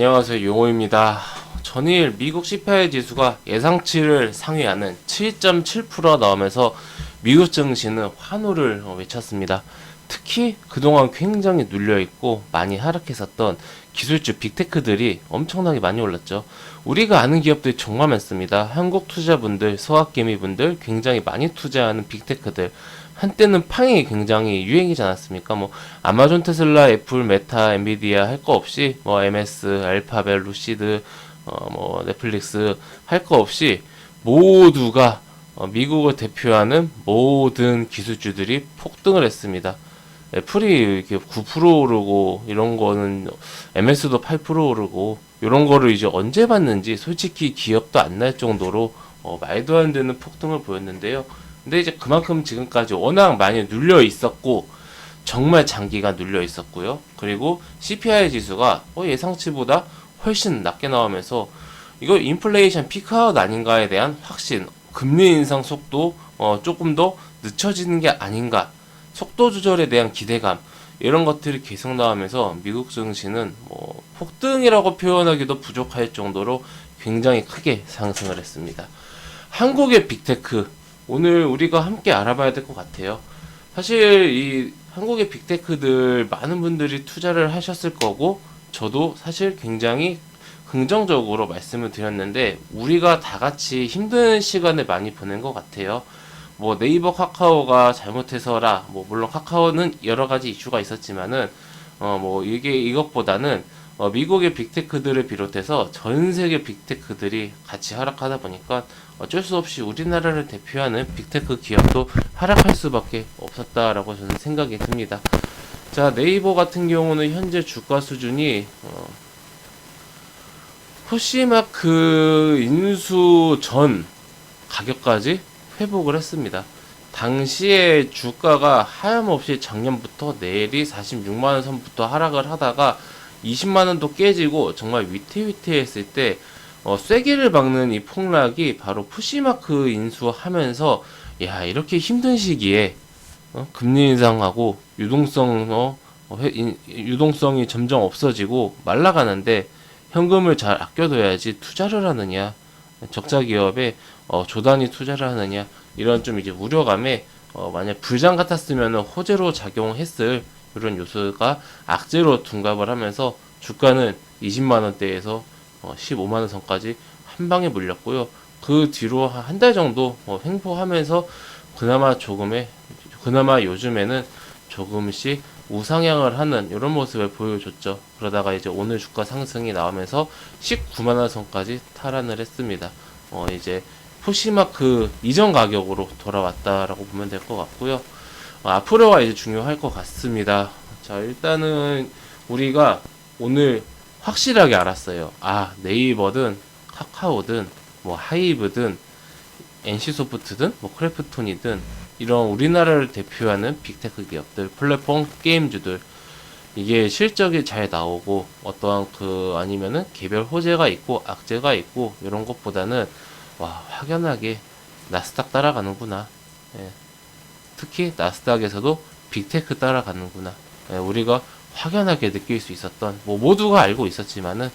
안녕하세요, 용호입니다. 전일 미국 CPI 지수가 예상치를 상회하는 7.7% 나오면서 미국 증시는 환호를 외쳤습니다. 특히 그동안 굉장히 눌려있고 많이 하락했었던 기술주 빅테크들이 엄청나게 많이 올랐죠. 우리가 아는 기업들이 정말 많습니다. 한국 투자분들, 서학개미분들 굉장히 많이 투자하는 빅테크들. 한때는 팡이 굉장히 유행이지 않았습니까? 뭐 아마존, 테슬라, 애플, 메타, 엔비디아 할 거 없이 뭐 MS, 알파벳, 루시드, 뭐 넷플릭스 할 거 없이 모두가 미국을 대표하는 모든 기술주들이 폭등을 했습니다. 애플이 이렇게 9% 오르고 이런 거는 MS도 8% 오르고 이런 거를 이제 언제 봤는지 솔직히 기억도 안 날 정도로 말도 안 되는 폭등을 보였는데요. 근데 이제 그만큼 지금까지 워낙 많이 눌려 있었고 정말 장기간 눌려 있었고요. 그리고 CPI 지수가 예상치보다 훨씬 낮게 나오면서 이거 인플레이션 피크아웃 아닌가에 대한 확신, 금리 인상 속도 조금 더 늦춰지는 게 아닌가, 속도 조절에 대한 기대감 이런 것들이 계속 나오면서 미국 증시는 폭등이라고 표현하기도 부족할 정도로 굉장히 크게 상승을 했습니다. 한국의 빅테크 오늘 우리가 함께 알아봐야 될 것 같아요. 사실 이 한국의 빅테크들 많은 분들이 투자를 하셨을 거고 저도 사실 굉장히 긍정적으로 말씀을 드렸는데 우리가 다 같이 힘든 시간을 많이 보낸 것 같아요. 뭐 네이버 카카오가 잘못해서라 뭐 물론 카카오는 여러 가지 이슈가 있었지만은 뭐 이게 이것보다는 미국의 빅테크들을 비롯해서 전 세계 빅테크들이 같이 하락하다 보니까 어쩔 수 없이 우리나라를 대표하는 빅테크 기업도 하락할 수밖에 없었다라고 저는 생각이 듭니다. 자, 네이버 같은 경우는 현재 주가 수준이 푸시마크 인수 전 가격까지 회복을 했습니다. 당시에 주가가 하염없이 작년부터 내리 46만원 선부터 하락을 하다가 20만원도 깨지고 정말 위태위태했을 때 쐐기를 박는 이 폭락이 바로 푸시마크 인수하면서 야 이렇게 힘든 시기에 금리 인상하고 유동성이 점점 없어지고 말라가는데 현금을 잘 아껴둬야지 투자를 하느냐 적자 기업에 조단위 투자를 하느냐 이런 좀 이제 우려감에 만약 불장 같았으면 호재로 작용했을 이런 요소가 악재로 둔갑을 하면서 주가는 20만원대에서 15만원 선까지 한 방에 물렸고요. 그 뒤로 한 달 정도 횡보하면서 그나마 요즘에는 조금씩 우상향을 하는 이런 모습을 보여줬죠. 그러다가 이제 오늘 주가 상승이 나오면서 19만원 선까지 탈환을 했습니다. 이제 푸시마크 이전 가격으로 돌아왔다라고 보면 될 것 같고요. 앞으로가 이제 중요할 것 같습니다. 자, 일단은 우리가 오늘 확실하게 알았어요. 네이버든 카카오든 뭐 하이브든 NC소프트든 뭐 크래프톤이든 이런 우리나라를 대표하는 빅테크 기업들, 플랫폼 게임주들 이게 실적이 잘 나오고 어떠한 아니면은 개별 호재가 있고 악재가 있고 이런 것보다는 확연하게 나스닥 따라가는구나. 예. 특히 나스닥에서도 빅테크 따라가는구나. 예, 우리가 확연하게 느낄 수 있었던 모두가 알고 있었지만은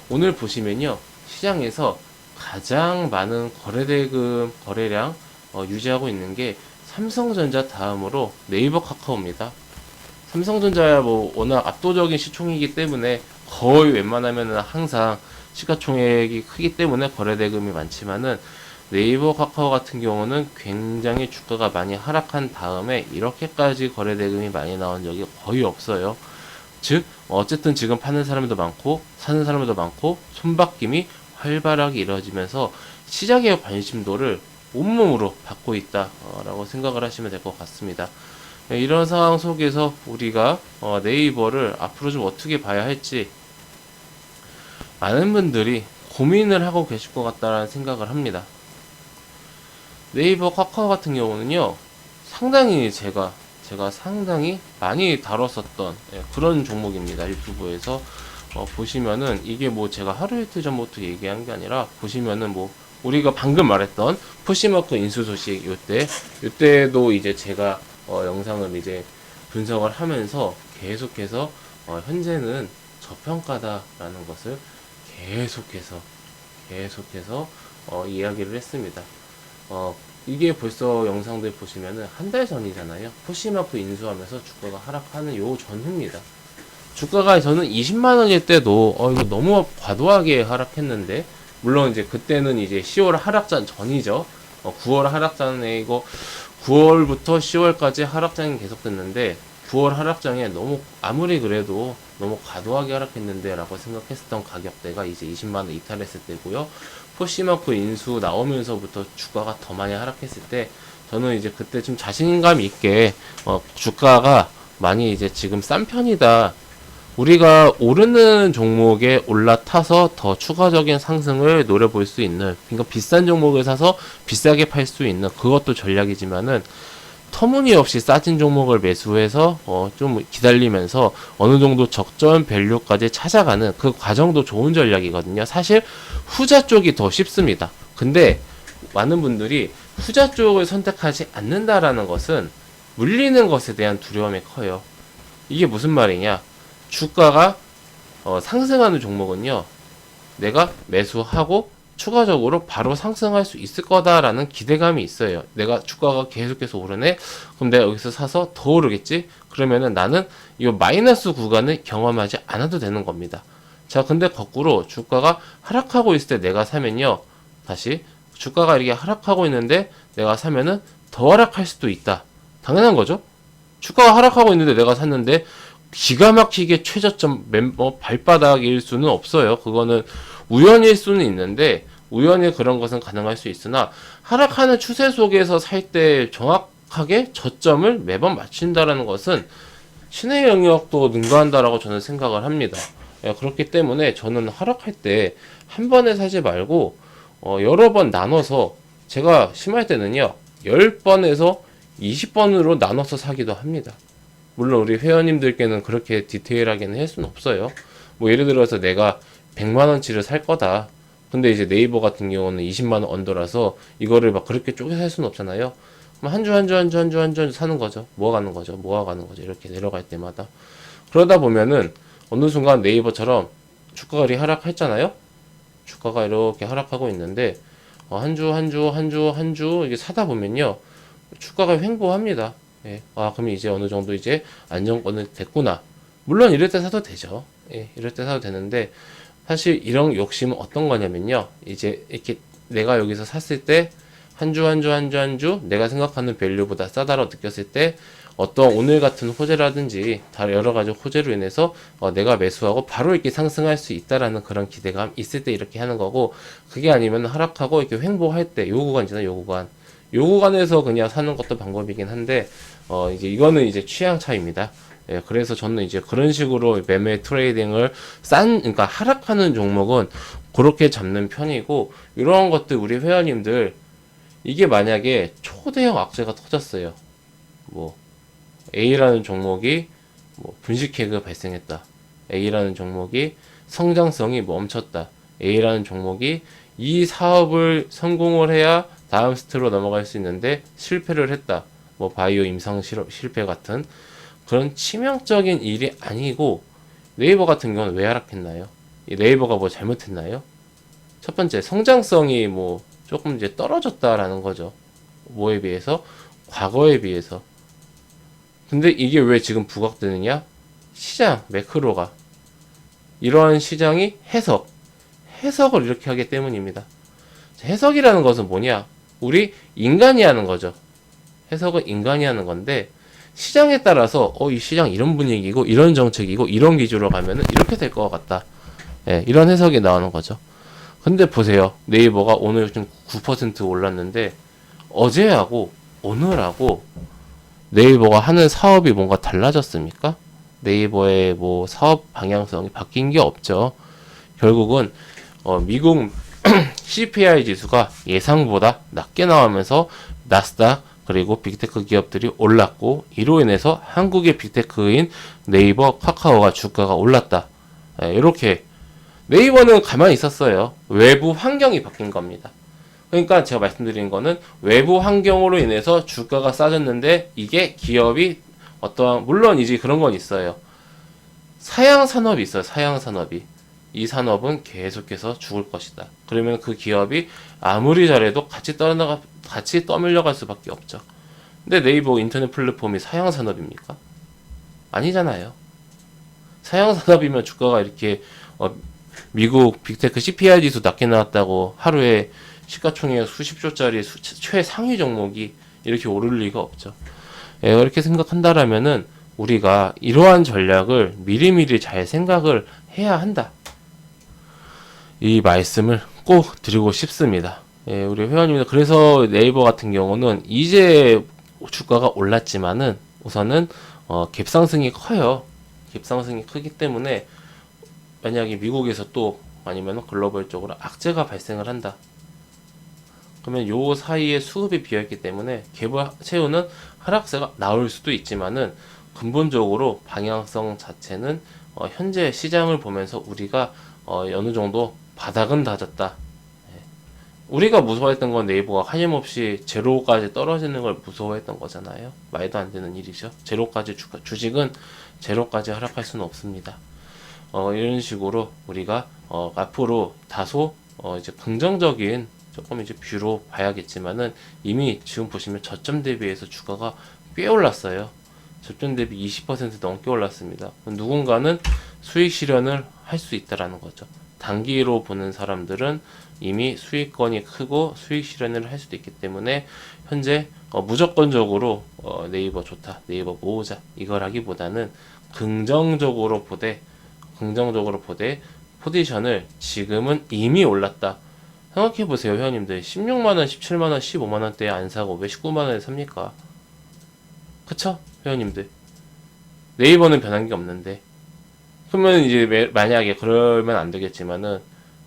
오늘 보시면요 시장에서 가장 많은 거래대금 거래량 유지하고 있는 게 삼성전자 다음으로 네이버 카카오입니다. 삼성전자야 워낙 압도적인 시총이기 때문에 거의 웬만하면은 항상 시가총액이 크기 때문에 거래대금이 많지만은 네이버 카카오 같은 경우는 굉장히 주가가 많이 하락한 다음에 이렇게까지 거래대금이 많이 나온 적이 거의 없어요. 즉 어쨌든 지금 파는 사람도 많고 사는 사람도 많고 손바뀜이 활발하게 이루어지면서 시장의 관심도를 온몸으로 받고 있다라고 생각을 하시면 될 것 같습니다. 이런 상황 속에서 우리가 네이버를 앞으로 좀 어떻게 봐야 할지 많은 분들이 고민을 하고 계실 것 같다라는 생각을 합니다. 네이버 카카오 같은 경우는요 상당히 제가 상당히 많이 다뤘었던 그런 종목입니다. 유튜브에서 보시면은 이게 제가 하루 이틀 전부터 얘기한 게 아니라 보시면은 우리가 방금 말했던 푸시마크 인수 소식 요때도 이제 제가 영상을 이제 분석을 하면서 계속해서 현재는 저평가다라는 것을 계속해서 이야기를 했습니다. 이게 벌써 영상들 보시면은 한 달 전이잖아요. 푸시마프 인수하면서 주가가 하락하는 요 전후입니다. 주가가 저는 20만 원일 때도 이거 너무 과도하게 하락했는데, 물론 이제 그때는 이제 10월 하락장 전이죠. 9월 하락장에 이거 9월부터 10월까지 하락장이 계속됐는데, 9월 하락장에 너무 아무리 그래도 너무 과도하게 하락했는데 라고 생각했었던 가격대가 이제 20만 원 이탈했을 때고요. 포시마크 인수 나오면서부터 주가가 더 많이 하락했을 때, 저는 이제 그때 좀 자신감 있게 주가가 많이 이제 지금 싼 편이다, 우리가 오르는 종목에 올라타서 더 추가적인 상승을 노려볼 수 있는, 그러니까 비싼 종목을 사서 비싸게 팔 수 있는 그것도 전략이지만은, 터무니없이 싸진 종목을 매수해서 좀 기다리면서 어느 정도 적절 밸류까지 찾아가는 그 과정도 좋은 전략이거든요. 사실 후자 쪽이 더 쉽습니다. 근데 많은 분들이 후자 쪽을 선택하지 않는다라는 것은 물리는 것에 대한 두려움이 커요. 이게 무슨 말이냐? 주가가 상승하는 종목은요, 내가 매수하고 추가적으로 바로 상승할 수 있을 거다라는 기대감이 있어요. 내가 주가가 계속해서 오르네? 그럼 내가 여기서 사서 더 오르겠지? 그러면은 나는 이 마이너스 구간을 경험하지 않아도 되는 겁니다. 자, 근데 거꾸로 주가가 하락하고 있을 때 내가 사면요, 다시 주가가 이렇게 하락하고 있는데 내가 사면은 더 하락할 수도 있다. 당연한 거죠. 주가가 하락하고 있는데 내가 샀는데 기가 막히게 최저점 발바닥일 수는 없어요. 그거는 우연일 수는 있는데, 우연히 그런 것은 가능할 수 있으나, 하락하는 추세 속에서 살 때 정확하게 저점을 매번 맞춘다라는 것은 신의 영역도 능가한다라고 저는 생각을 합니다. 그렇기 때문에 저는 하락할 때 한 번에 사지 말고 여러 번 나눠서, 제가 심할 때는요 10번에서 20번으로 나눠서 사기도 합니다. 물론 우리 회원님들께는 그렇게 디테일하게는 할 수는 없어요. 뭐 예를 들어서 내가 100만원치를 살 거다. 근데 이제 네이버 같은 경우는 20만원 언더라서 이거를 막 그렇게 쪼개 살 수는 없잖아요. 그럼 한 주 사는 거죠. 모아가는 거죠. 이렇게 내려갈 때마다. 그러다 보면은 어느 순간 네이버처럼 주가가 이렇게 하락했잖아요. 주가가 이렇게 하락하고 있는데, 한 주 이게 사다 보면요, 주가가 횡보합니다. 예. 그럼 이제 어느 정도 이제 안정권을 됐구나. 물론 이럴 때 사도 되죠. 예, 이럴 때 사도 되는데, 사실 이런 욕심은 어떤 거냐면요, 이제 이렇게 내가 여기서 샀을 때 한 주 내가 생각하는 밸류보다 싸다고 느꼈을 때, 어떤 오늘 같은 호재라든지 다 여러 가지 호재로 인해서 내가 매수하고 바로 이렇게 상승할 수 있다라는 그런 기대감 있을 때 이렇게 하는 거고, 그게 아니면 하락하고 이렇게 횡보할 때, 요 구간이잖아요. 요 구간에서 그냥 사는 것도 방법이긴 한데, 이제 이거는 이제 취향 차이입니다. 예, 그래서 저는 이제 그런 식으로 매매 트레이딩을 그러니까 하락하는 종목은 그렇게 잡는 편이고, 이런 것들 우리 회원님들, 이게 만약에 초대형 악재가 터졌어요. 뭐 A라는 종목이 뭐 분식회가 발생했다. A라는 종목이 성장성이 멈췄다. A라는 종목이 이 사업을 성공을 해야 다음 스텝으로 넘어갈 수 있는데 실패를 했다. 뭐 바이오 임상 실패 같은 그런 치명적인 일이 아니고, 네이버 같은 경우는 왜 하락했나요? 이 네이버가 뭐 잘못했나요? 첫 번째, 성장성이 뭐 조금 이제 떨어졌다라는 거죠. 뭐에 비해서? 과거에 비해서. 근데 이게 왜 지금 부각되느냐? 시장, 매크로가. 이러한 시장이 해석을 이렇게 하기 때문입니다. 해석이라는 것은 뭐냐? 우리 인간이 하는 거죠. 해석은 인간이 하는 건데, 시장에 따라서 이 시장 이런 분위기고 이런 정책이고 이런 기조로 가면은 이렇게 될 것 같다. 예, 이런 해석이 나오는 거죠. 근데 보세요. 네이버가 오늘 좀 9% 올랐는데, 어제하고 오늘하고 네이버가 하는 사업이 뭔가 달라졌습니까? 네이버의 뭐 사업 방향성이 바뀐 게 없죠. 결국은 미국 CPI 지수가 예상보다 낮게 나오면서 나스닥 그리고 빅테크 기업들이 올랐고, 이로 인해서 한국의 빅테크인 네이버, 카카오가 주가가 올랐다. 이렇게 네이버는 가만히 있었어요. 외부 환경이 바뀐 겁니다. 그러니까 제가 말씀드린 거는 외부 환경으로 인해서 주가가 싸졌는데, 이게 기업이 물론 이제 그런 건 있어요. 사양 산업이 있어요. 사양 산업이. 이 산업은 계속해서 죽을 것이다. 그러면 그 기업이 아무리 잘해도 같이 떠밀려갈 수밖에 없죠. 근데 네이버 인터넷 플랫폼이 사양 산업입니까? 아니잖아요. 사양 산업이면 주가가 이렇게 미국 빅테크 CPI 지수 낮게 나왔다고 하루에 시가총액 수십조짜리 최상위 종목이 이렇게 오를 리가 없죠. 이렇게 생각한다라면은 우리가 이러한 전략을 미리미리 잘 생각을 해야 한다. 이 말씀을 꼭 드리고 싶습니다. 우리 회원님들, 그래서 네이버 같은 경우는 이제 주가가 올랐지만은 우선은 갭상승이 커요. 갭상승이 크기 때문에 만약에 미국에서 또 아니면 글로벌적으로 악재가 발생을 한다. 그러면 요 사이에 수급이 비어있기 때문에 갭을 채우는 하락세가 나올 수도 있지만은 근본적으로 방향성 자체는 현재 시장을 보면서 우리가 어느 정도 바닥은 다졌다. 우리가 무서워했던 건 네이버가 하염없이 제로까지 떨어지는 걸 무서워했던 거잖아요. 말도 안 되는 일이죠. 제로까지 주식은 제로까지 하락할 수는 없습니다. 이런 식으로 우리가 앞으로 다소 이제 긍정적인 조금 이제 뷰로 봐야겠지만은 이미 지금 보시면 저점 대비해서 주가가 꽤 올랐어요. 저점 대비 20% 넘게 올랐습니다. 누군가는 수익 실현을 할 수 있다라는 거죠. 단기로 보는 사람들은 이미 수익권이 크고 수익 실현을 할 수도 있기 때문에 현재 무조건적으로 네이버 좋다, 네이버 모으자 이거라기보다는 긍정적으로 보되 포지션을 지금은 이미 올랐다. 생각해보세요, 회원님들. 16만원, 17만원, 15만원대에 안 사고 왜 19만원에 삽니까? 그쵸? 회원님들. 네이버는 변한 게 없는데. 그러면 이제 만약에 그러면 안 되겠지만은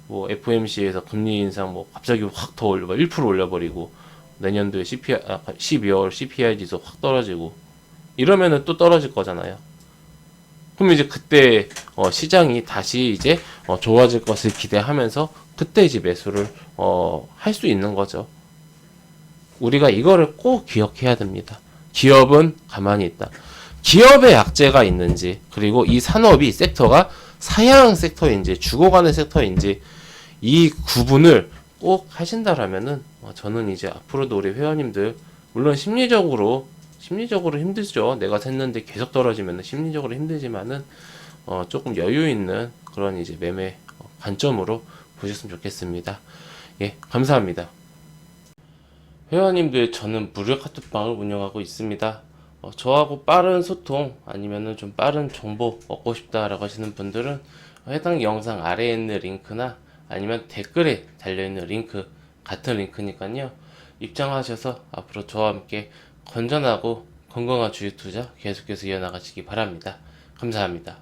뭐 FOMC에서 금리 인상 뭐 갑자기 확 더 올려 1% 올려버리고 내년도에 12월 CPI 지수 확 떨어지고 이러면은 또 떨어질 거잖아요. 그럼 이제 그때 시장이 다시 이제 좋아질 것을 기대하면서 그때 이제 매수를 할 수 있는 거죠. 우리가 이거를 꼭 기억해야 됩니다. 기업은 가만히 있다. 기업의 약재가 있는지, 그리고 이 산업이 섹터가 사양 섹터인지 죽어가는 섹터인지 이 구분을 꼭 하신다라면은 저는 이제 앞으로도 우리 회원님들 물론 심리적으로 힘들죠. 내가 샜는데 계속 떨어지면 심리적으로 힘들지만은 조금 여유 있는 그런 이제 매매 관점으로 보셨으면 좋겠습니다. 예, 감사합니다. 회원님들, 저는 무료 카톡방을 운영하고 있습니다. 저하고 빠른 소통 아니면은 좀 빠른 정보 얻고 싶다라고 하시는 분들은 해당 영상 아래에 있는 링크나 아니면 댓글에 달려있는 링크, 같은 링크니까요. 입장하셔서 앞으로 저와 함께 건전하고 건강한 주식 투자 계속해서 이어나가시기 바랍니다. 감사합니다.